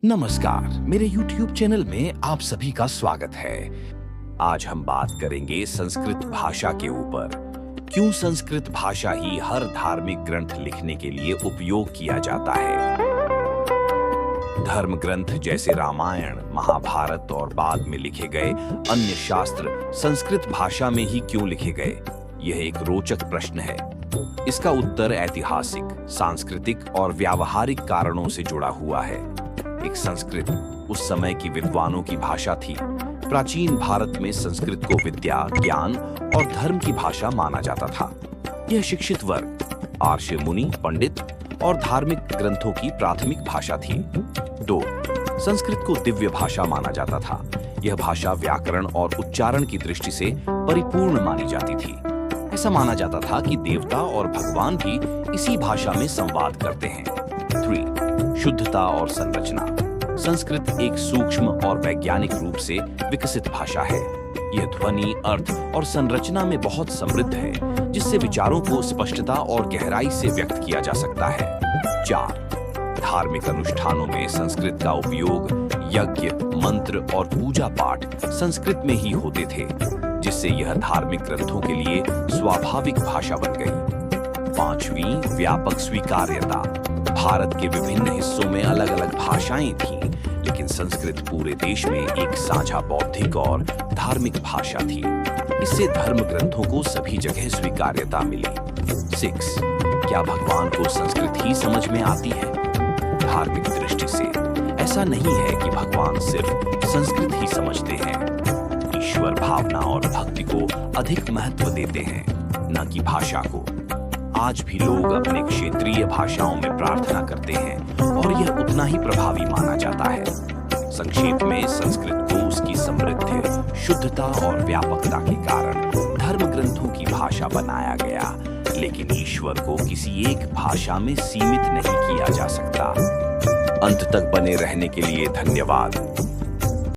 नमस्कार, मेरे YouTube channel में आप सभी का स्वागत है। आज हम बात करेंगे संस्कृत भाषा के ऊपर। क्यों संस्कृत भाषा ही हर धार्मिक ग्रंथ लिखने के लिए उपयोग किया जाता है। धर्म ग्रंथ जैसे रामायण, महाभारत और बाद में लिखे गए अन्य शास्त्र संस्कृत भाषा में ही क्यों लिखे गए, यह एक रोचक प्रश्न है। इसका उत्तर ऐतिहासिक, सांस्कृतिक और व्यावहारिक कारणों से जुड़ा हुआ है। एक संस्कृत उस समय की विद्वानों की भाषा थी। प्राचीन भारत में संस्कृत को विद्या, ज्ञान और धर्म की भाषा माना जाता था। यह शिक्षित वर्ग, आर्ष मुनि, पंडित और धार्मिक ग्रंथों की प्राथमिक भाषा थी। 2. संस्कृत को दिव्य भाषा माना जाता था। यह भाषा व्याकरण और उच्चारण की दृष्टि से परिपूर्ण मानी जाती थी। ऐसा माना जाता था कि देवता और भगवान भी इसी भाषा में संवाद करते हैं। 3. शुद्धता और संरचना। संस्कृत एक सूक्ष्म और वैज्ञानिक रूप से विकसित भाषा है। यह ध्वनि, अर्थ और संरचना में बहुत समृद्ध है, जिससे विचारों को स्पष्टता और गहराई से व्यक्त किया जा सकता है। 4. धार्मिक अनुष्ठानों में संस्कृत का उपयोग यज्ञ, मंत्र और पूजा पाठ संस्कृत में ही होते थे, जिससे यह धार्मिक ग्रंथों के लिए स्वाभाविक भाषा बन गई। 5वीं व्यापक स्वीकार्यता। भारत के विभिन्न हिस्सों में अलग अलग भाषाएं थीं, लेकिन संस्कृत पूरे देश में एक साझा बौद्धिक और धार्मिक भाषा थी। इससे धर्म ग्रंथों को सभी जगह स्वीकार्यता मिली। 6. क्या भगवान को संस्कृत ही समझ में आती है? धार्मिक दृष्टि से ऐसा नहीं है कि भगवान सिर्फ संस्कृत ही समझते हैं। ईश्वर भावना और भक्ति को अधिक महत्व देते हैं, न कि भाषा को। आज भी लोग अपने क्षेत्रीय भाषाओं में प्रार्थना करते हैं और यह उतना ही प्रभावी माना जाता है। संक्षेप में, संस्कृत को उसकी समृद्धि, शुद्धता और व्यापकता के कारण धर्म ग्रंथों की भाषा बनाया गया, लेकिन ईश्वर को किसी एक भाषा में सीमित नहीं किया जा सकता। अंत तक बने रहने के लिए धन्यवाद।